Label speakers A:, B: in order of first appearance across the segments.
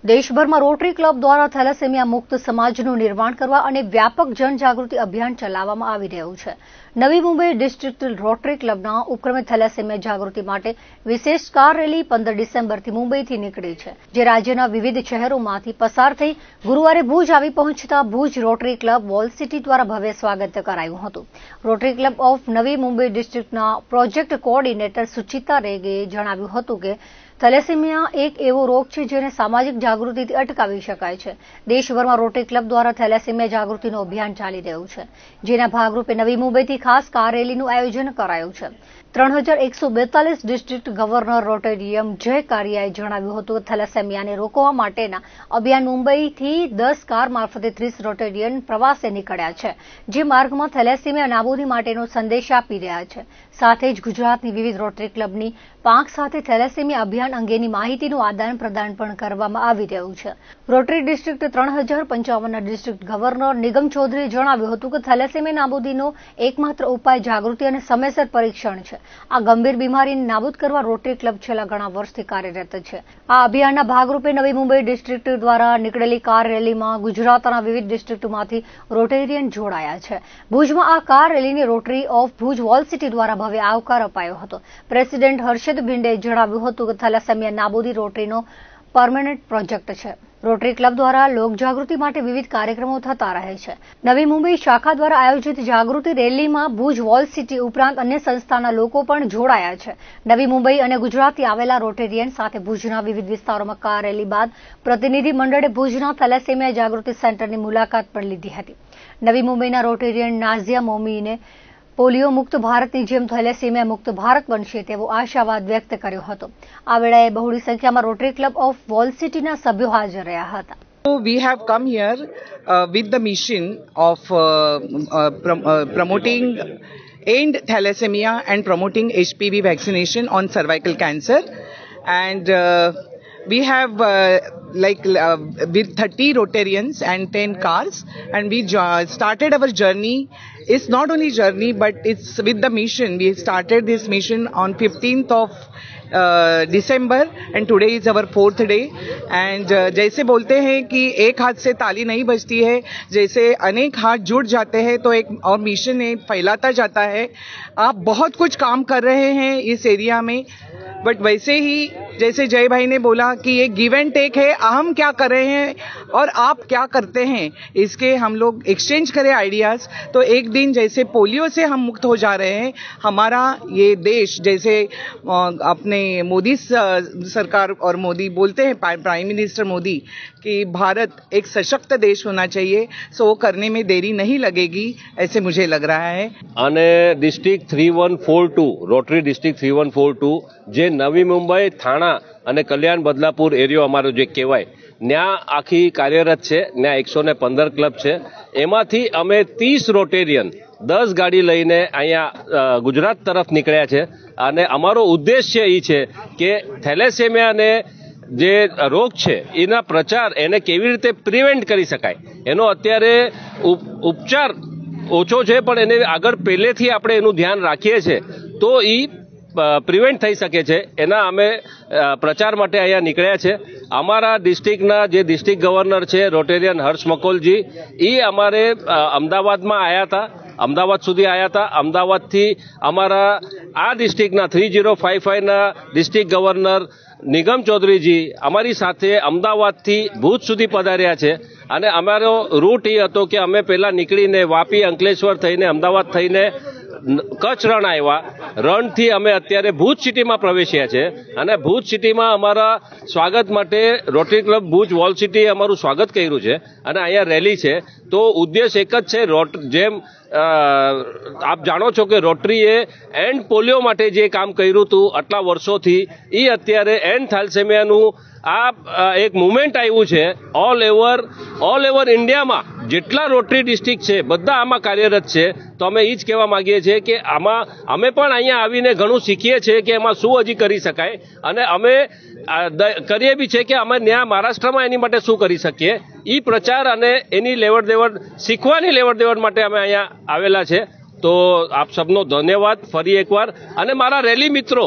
A: દેશભરમાં rotary club દ્વારા thalassemia મુક્ત સમાજનું નિર્માણ કરવા અને વ્યાપક જનજાગૃતિ અભિયાન ચલાવવામાં આવી રહ્યું છે. નવી મુંબઈ ડિસ્ટ્રિક્ટ રોટરી ક્લબના ઉપક્રમે થેલેસેમિયા જાગૃતિ માટે વિશેષ કાર રેલી 15 ડિસેમ્બરથી મુંબઈથી નીકળી છે, જે રાજ્યના વિવિધ શહેરોમાંથી પસાર થઈ ગુરુવારે ભુજ આવી પહોંચતા Bhuj rotary club wall city દ્વારા ભવ્ય સ્વાગત કરાયું હતું. રોટરી ક્લબ ઓફ નવી મુંબઈ ડિસ્ટ્રિક્ટના પ્રોજેક્ટ કોઓર્ડિનેટર સુચિતા રેગેએ જણાવ્યું હતું કે થેલેસેમિયા એક એવો રોગ છે જેને સામાજિક જાગૃતિથી અટકાવી શકાય છે. દેશભરમાં રોટરી ક્લબ દ્વારા થેલેસેમિયા જાગૃતિનું અભિયાન ચાલી રહ્યું છે, જેના ભાગરૂપે નવી મુંબઈથી ખાસ કાર રેલીનું આયોજન કરાયું છે. 3142 ડિસ્ટ્રિક્ટ ગવર્નર રોટેરિયમ જય કારિયાએ જણાવ્યું હતું કે થેલેસેમિયાને રોકવા માટેના અભિયાન મુંબઈથી 10 કાર મારફતે 30 રોટેરિયન પ્રવાસે નીકળ્યા છે, જે માર્ગમાં થેલેસેમિયા નાબૂદી માટેનો સંદેશ આપી રહ્યા છે. સાથે જ ગુજરાતની વિવિધ રોટરી ક્લબની પાંખ સાથે થેલેસેમિયા અભિયાન અંગેની માહિતીનું આદાન પ્રદાન પણ કરવામાં આવી રહ્યું છે. રોટરી ડિસ્ટ્રિક્ટ 3055ના ડિસ્ટ્રિક્ટ ગવર્નર નિગમ ચૌધરીએ જણાવ્યું હતું કે થેલેસેમિયા નાબૂદીનો એકમાત્ર ઉપાય જાગૃતિ અને સમયસર પરીક્ષણ છે. આ ગંભીર બીમારીને નાબૂદ કરવા રોટરી ક્લબ છેલ્લા ઘણા વર્ષથી કાર્યરત છે. આ અભિયાનના ભાગરૂપે નવી મુંબઈ ડિસ્ટ્રિક્ટ દ્વારા નીકળેલી કાર રેલીમાં ગુજરાતના વિવિધ ડિસ્ટ્રિક્ટમાંથી રોટેરિયન જોડાયા છે. ભુજમાં આ કાર રેલીને rotary of Bhuj wall city દ્વારા ભવ્ય આવકાર અપાયો હતો. પ્રેસિડેન્ટ હર્ષદ ભિંડેએ જણાવ્યું હતું કે થેલેસેમિયા નાબૂદી રોટરીનો પરમેનન્ટ પ્રોજેક્ટ છે. રોટરી ક્લબ દ્વારા લોકજાગૃતિ માટે વિવિધ કાર્યક્રમો થતા રહે છે. નવી મુંબઈ શાખા દ્વારા આયોજિત જાગૃતિ રેલીમાં ભુજ વોલ સિટી ઉપરાંત અન્ય સંસ્થાના લોકો પણ જોડાયા છે. નવી મુંબઈ અને ગુજરાતથી આવેલા રોટેરિયન સાથે ભુજના વિવિધ વિસ્તારોમાં કાર રેલી બાદ પ્રતિનિધિ મંડળે ભુજના થેલેસેમિયા જાગૃતિ સેન્ટરની મુલાકાત પણ લીધી હતી. નવી મુંબઈના રોટેરિયન નાઝિયા મોમીને પોલિયો મુક્ત ભારતની જેમ થેલેસેમિયા મુક્ત ભારત બનશે તેવો આશાવાદ વ્યક્ત કર્યો હતો. આ વેળાએ બહોળી સંખ્યામાં રોટરી ક્લબ ઓફ વોલ સિટીના સભ્યો હાજર રહ્યા હતા.
B: So we have come here with the mission of promoting end thalassemia and promoting HPV vaccination on cervical cancer, and we have with 30 Rotarians and 10 cars, and we started our journey. It's not only journey, but it's with the mission. We started this mission on 15th of December, and today is our 4th day. And जैसे बोलते हैं कि एक हाथ से ताली नहीं बजती है, जैसे अनेक हाथ जुड़ जाते हैं तो एक और मिशन फैलाता जाता है. आप बहुत कुछ काम कर रहे हैं इस एरिया में, बट वैसे ही जैसे जय भाई ने बोला कि ये गिव एंड टेक है, हम क्या कर रहे हैं और आप क्या करते हैं, इसके हम लोग एक्सचेंज करें आइडियाज. तो एक दिन जैसे पोलियो से हम मुक्त हो जा रहे हैं, हमारा ये देश जैसे अपने मोदी सरकार और मोदी बोलते हैं, प्राइम मिनिस्टर मोदी, कि भारत एक सशक्त देश होना चाहिए, सो वो करने में देरी नहीं लगेगी, ऐसे मुझे लग रहा है.
C: અને ડિસ્ટ્રિક્ટ 3142 રોટરી ડિસ્ટ્રિક્ટ 3142 જે નવી મુંબઈ થાણા અને કલ્યાણ બદલાપુર એરિયો અમારો જે કહેવાય, ત્યાં આખી કાર્યરત છે. ત્યાં 115 ક્લબ છે. એમાંથી અમે 30 રોટેરિયન 10 ગાડી લઈને અહીંયા ગુજરાત તરફ નીકળ્યા છે. અને અમારો ઉદ્દેશ્ય એ છે કે થેલેસેમિયાને જે રોગ છે એના પ્રચાર એને કેવી રીતે પ્રિવેન્ટ કરી શકાય, એનો અત્યારે ઉપચાર ઓછો છે, પણ એને આગળ પહેલેથી આપણે એનું ધ્યાન રાખીએ છીએ તો એ પ્રિવેન્ટ થઈ શકે છે. એના અમે પ્રચાર માટે અહીંયા નીકળ્યા છે. અમારા ડિસ્ટ્રિક્ટના જે ડિસ્ટ્રિક્ટ ગવર્નર છે રોટેરિયન હર્ષ મકોલજી, એ અમારે અમદાવાદમાં આવ્યા હતા, અમદાવાદ સુધી આવ્યા હતા. અમદાવાદથી અમારા આ ડિસ્ટ્રિક્ટના 3055ના ડિસ્ટ્રિક્ટ ગવર્નર નિગમ ચૌધરીજી અમારી સાથે અમદાવાદથી ભુજ સુધી પધાર્યા છે. અને અમારો રૂટ એ હતો કે અમે પહેલા નીકળીને વાપી અંકલેશ્વર થઈને અમદાવાદ થઈને કચ્છ રણ આવ્યા. રણથી અમે અત્યારે ભુજ સિટીમાં પ્રવેશ્યા છે. અને ભુજ સિટીમાં અમારા સ્વાગત માટે રોટરી ક્લબ ભુજ વોલ સિટીએ અમારું સ્વાગત કર્યું છે અને અહીંયા રેલી છે. તો ઉદ્દેશ એક જ છે, જેમ આપ જાણો છો કે રોટરીએ એન્ડ પોલિયો માટે જે કામ કર્યું હતું આટલા વર્ષોથી, એ અત્યારે એન્ડ થેલેસેમિયાનું આ એક મુવમેન્ટ આવ્યું છે. ઓલ ઓવર ઇન્ડિયામાં જેટલા રોટરી ડિસ્ટ્રિક્ટ છે બધા આમાં કાર્યરત છે. તો અમે એ જ કહેવા માંગીએ છીએ કે આમાં અમે પણ અહીંયા આવીને ઘણું શીખીએ છીએ કે એમાં શું હજી કરી શકાય, અને અમે કરીએ બી છે કે અમે ત્યાં મહારાષ્ટ્રમાં એની માટે શું કરી શકીએ. એ પ્રચાર અને એની લેવડ દેવડ શીખવાની લેવડ દેવડ માટે અમે અહીંયા આવેલા છે. તો આપ સબનો ધન્યવાદ ફરી એકવાર. અને મારા રેલી મિત્રો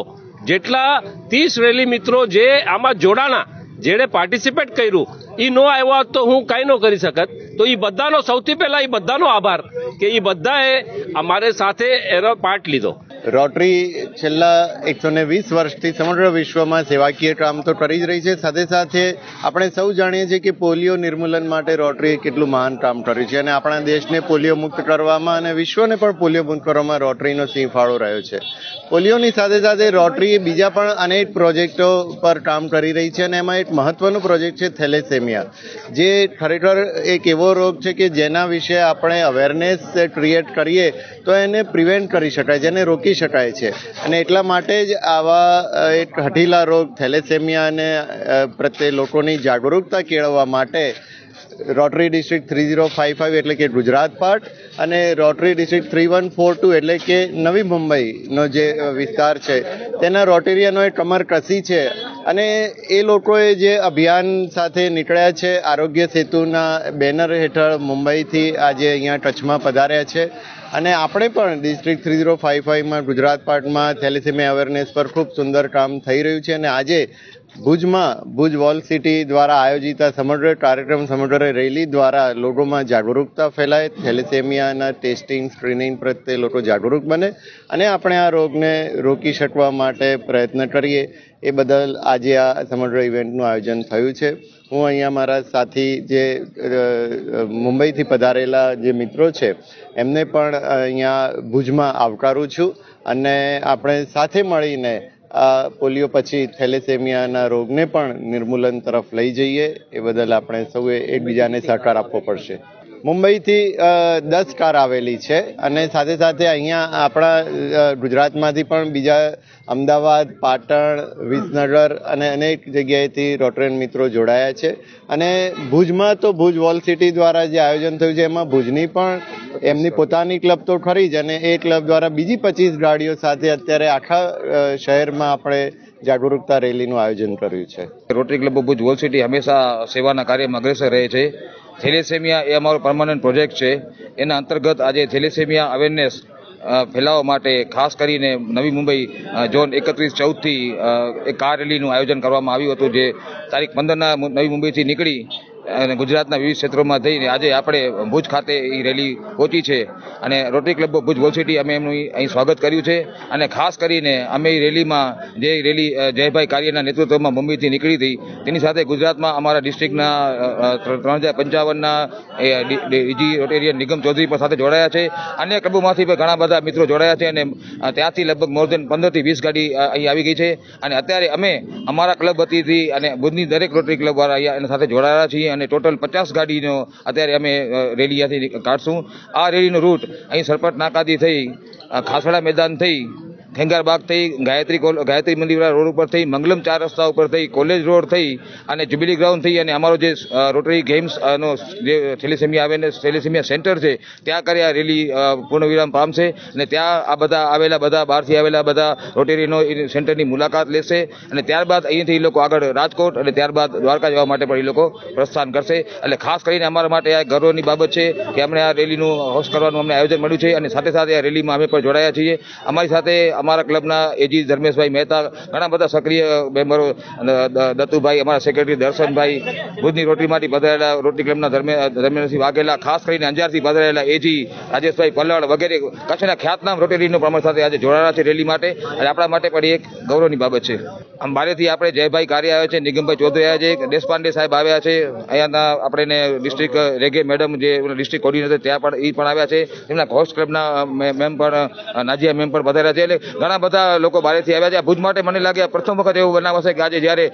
C: જેટલા 30 રેલી મિત્રો જે આમાં જોડાણા, જેણે પાર્ટિસિપેટ કર્યું એ નો આવ્યા તો હું કઈ ન કરી શકત. તો એ બધાનો સૌથી પહેલા એ બધાનો આભાર કે એ બધાએ અમારે સાથે એનો પાર્ટ લીધો.
D: રોટરી છેલ્લા 120 વર્ષથી સમગ્ર વિશ્વમાં સેવાકીય કામ તો કરી જ રહી છે. સાથે સાથે આપણે સૌ જાણીએ છીએ કે પોલિયો નિર્મૂલન માટે રોટરીએ કેટલું મહાન કામ કર્યું છે અને આપણા દેશને પોલિયો મુક્ત કરવામાં અને વિશ્વને પણ પોલિયો મુક્ત કરવામાં રોટરીનો સિંહ ફાળો રહ્યો છે. પોલિયોની સાથે સાથે રોટરી બીજા પણ અનેક પ્રોજેક્ટો પર કામ કરી રહી છે અને એમાં એક મહત્વનો પ્રોજેક્ટ છે થેલેસેમિયા, જે ખરેખર એક એવો રોગ છે કે જેના વિશે આપણે અવેરનેસ ક્રિએટ કરીએ તો એને પ્રિવેન્ટ કરી શકાય, જેને રોકી શકાય છે. અને એટલા માટે જ આવા એક હઠીલા રોગ થેલેસેમિયાને પ્રત્યે લોકોની જાગૃતતા કેળવવા માટે રોટરી ડિસ્ટ્રિક્ટ 3055 એટલે કે ગુજરાત પાર્ટ અને રોટરી ડિસ્ટ્રિક્ટ 3142 એટલે કે નવી મુંબઈનો જે વિસ્તાર છે તેના રોટેરિયનોએ કમર કસી છે અને એ લોકોએ જે અભિયાન સાથે નીકળ્યા છે આરોગ્ય સેતુના બેનર હેઠળ મુંબઈથી આજે અહીંયા કચ્છમાં પધાર્યા છે. અને આપણે પણ ડિસ્ટ્રિક્ટ 3055માં ગુજરાત પાર્ટમાં થેલેસેમિયા અવેરનેસ પર ખૂબ સુંદર કામ થઈ રહ્યું છે અને આજે ભુજ વોલ સિટી દ્વારા આયોજિત સમગ્ર કાર્યક્રમ, સમગ્ર રેલી દ્વારા લોકોમાં જાગૃતતા ફેલાય, થેલેસેમિયાના ટેસ્ટિંગ સ્ક્રીનિંગ પ્રત્યે લોકો જાગૃત બને અને આપણે આ રોગને રોકી શકવા માટે પ્રયત્ન કરીએ. એ બદલ આજે આ સમગ્ર ઇવેન્ટનું આયોજન થયું છે. હું અહીંયા મારા સાથી જે મુંબઈથી પધારેલા જે મિત્રો છે એમને પણ અહીંયા ભુજમાં આવકારું છું અને આપણે સાથે મળીને આ પોલિયો પછી થેલેસેમિયાના રોગને પણ નિર્મૂલન તરફ લઈ જઈએ. એ બદલ આપણે સૌએ એકબીજાને સહકાર આપવો પડશે. મુંબઈથી 10 કાર આવેલી છે અને સાથે સાથે અહીંયા આપણા ગુજરાતમાંથી પણ બીજા અમદાવાદ, પાટણ, વિસનગર અને અનેક જગ્યાએથી રોટરીયન મિત્રો જોડાયા છે. અને ભુજમાં તો ભુજ વોલ સિટી દ્વારા જે આયોજન થયું છે એમાં ભુજની પણ એમની પોતાની ક્લબ તો ખરી જ અને એ ક્લબ દ્વારા બીજી 25 ગાડીઓ સાથે અત્યારે આખા શહેરમાં આપણે જાગૃતતા રેલીનું આયોજન કર્યું છે.
E: Rotary club Bhuj wall city હંમેશા સેવાના કાર્યમાં અગ્રેસર રહે છે. થેલેસેમિયા એ અમારો પરમાનન્ટ પ્રોજેક્ટ છે. એના અંતર્ગત આજે થેલેસેમિયા અવેરનેસ ફેલાવવા માટે ખાસ કરીને નવી મુંબઈ ઝોન 31-14થી એક કાર રેલીનું આયોજન કરવામાં આવ્યું હતું, જે તારીખ 15ના નવી મુંબઈથી નીકળી અને ગુજરાતના વિવિધ ક્ષેત્રોમાં થઈને આજે આપણે ભુજ ખાતે એ રેલી પહોંચી છે. અને rotary club Bhuj wall city અમે એમનું અહીં સ્વાગત કર્યું છે અને ખાસ કરીને અમે એ રેલીમાં જે રેલી જયભાઈ કાર્યના નેતૃત્વમાં મુંબઈથી નીકળી હતી તેની સાથે ગુજરાતમાં અમારા ડિસ્ટ્રિક્ટના 3055ના ડીજી રોટેરિયન નિગમ ચૌધરી પણ સાથે જોડાયા છે. અન્ય ક્લબોમાંથી પણ ઘણા બધા મિત્રો જોડાયા છે અને ત્યાંથી લગભગ મોર દેન 15થી 20 ગાડી અહીં આવી ગઈ છે. અને અત્યારે અમે અમારા ક્લબ વતીથી અને ભુજની દરેક રોટરી ક્લબ વાળા અહીંયા એના સાથે જોડાયા છીએ અને ટોટલ 50 ગાડીનો અત્યારે અમે રેલી અહીંયાથી કાઢશું. આ રેલીનો રૂટ અહીં સરપટ નાકાથી થઈ, ખાસડા મેદાન થઈ, ખેંગારબાગ થઈ, ગાયત્રી મંદિર રોડ ઉપર થઈ, મંગલમ 4 રસ્તા ઉપર થઈ, કોલેજ રોડ થઈ અને જ્યુબિલી ગ્રાઉન્ડ થઈ અને અમારો જે રોટરી ગેમ્સ નો જે થેલેસેમિયા અવેરનેસ થેલેસેમિયા સેન્ટર છે ત્યાં કરી આ રેલી પૂર્ણવિરામ પામશે. અને ત્યાં આ બધા આવેલા બધા બહારથી આવેલા બધા રોટેરીનો સેન્ટરની મુલાકાત લેશે અને ત્યારબાદ અહીંથી એ લોકો આગળ રાજકોટ અને ત્યારબાદ દ્વારકા જવા માટે પણ એ લોકો પ્રસ્થાન કરશે. એટલે ખાસ કરીને અમારા માટે આ ગૌરવની બાબત છે કે અમને આ રેલીનું હોસ્ટ કરવાનું અમને આયોજન મળ્યું છે અને સાથે સાથે આ રેલીમાં અમે પણ જોડાયા છીએ. અમારી સાથે અમારા ક્લબના એજી ધર્મેશભાઈ મહેતા, ઘણા બધા સક્રિય મેમ્બરો, દત્તુભાઈ, અમારા સેક્રેટરી દર્શનભાઈ, ભુજની રોટરીમાંથી પધારેલા રોટરી ક્લબના ધર્મેન્દ્રસિંહ વાઘેલા, ખાસ કરીને અંજારથી પધારેલા એજી રાજેશભાઈ પલ્લડ વગેરે કચ્છના ખ્યાતનામ રોટેરીનો પ્રમાણ સાથે આજે જોડાયા છે રેલી માટે અને આપણા માટે પણ એક ગૌરવની બાબત છે. આમ બારેથી આપણે જયભાઈ કાર્ય આવ્યા છે, નિગમભાઈ ચૌધરી આવ્યા છે, દેશપાંડે સાહેબ આવ્યા છે, અહીંયાના આપણે ડિસ્ટ્રિક્ટ રેગે મેડમ જે ડિસ્ટ્રિક્ટ કોર્ડિનેટર ત્યાં પણ એ પણ આવ્યા છે, એમના હોસ્ટ ક્લબના મેમ પણ નાજીયા મેમ પણ પધાર્યા છે. એટલે ઘણા બધા લોકો બારેથી આવ્યા છે. ભુજ માટે મને લાગે પ્રથમ વખત એવું બનાવ હશે કે આજે જ્યારે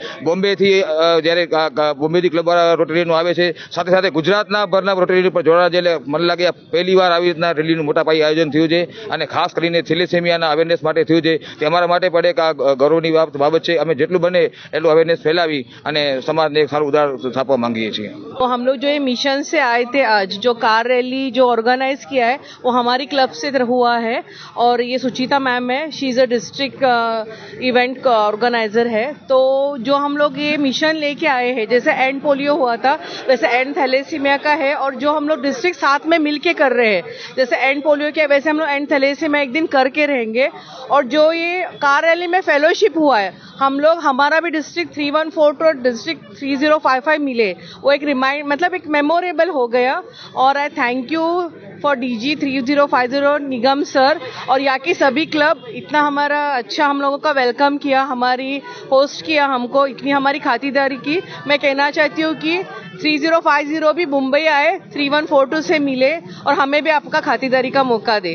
E: બોમ્બેથી ક્લબ વાળા રોટેરીનું આવે છે, સાથે સાથે ગુજરાતના ભરના રોટેરી પર જોડાયા છે. એટલે મને લાગે પહેલી વાર આવી રીતના રેલીનું મોટા પાયે આયોજન થયું છે અને ખાસ કરીને થેલેસેમિયાના અવેરનેસ માટે થયું છે. તે અમારા માટે પણ એક ગૌરવની બાબત છે. અમે જેટલું બને એટલું અવેરનેસ ફેલાવી અને સમાજને એક સારું ઉદાહરણ છાપવા માંગીએ છીએ.
F: तो हम लोग जो ये मिशन से आए थे, आज जो कार रैली जो ऑर्गेनाइज किया है वो हमारी क्लब से हुआ है और ये सुचिता मैम है she is a district event organiser है। तो जो हम लोग ये मिशन लेके आए हैं, जैसे एंड पोलियो हुआ था वैसे एंड थैलेसीमिया का है, और जो हम लोग डिस्ट्रिक्ट साथ में मिलके कर रहे हैं, जैसे एंड पोलियो के वैसे हम लोग एंड थैलेसीमिया एक दिन करके रहेंगे। और जो ये कार रैली में फेलोशिप हुआ है, हम लोग हमारा भी डिस्ट्रिक्ट 3142 और डिस्ट्रिक्ट 3055 मिले, वो एक मतलब एक मेमोरेबल हो गया। और आई thank you for DG 3050 Nigam sir और यहाँ की सभी क्लब, इतना हमारा अच्छा हम लोगों का वेलकम किया, हमारी होस्ट किया हमको, इतनी हमारी खातिरदारी की। मैं कहना चाहती हूँ कि 3050 भी मुंबई आए, 3142 से मिले और हमें भी आपका खातिरदारी का मौका दे।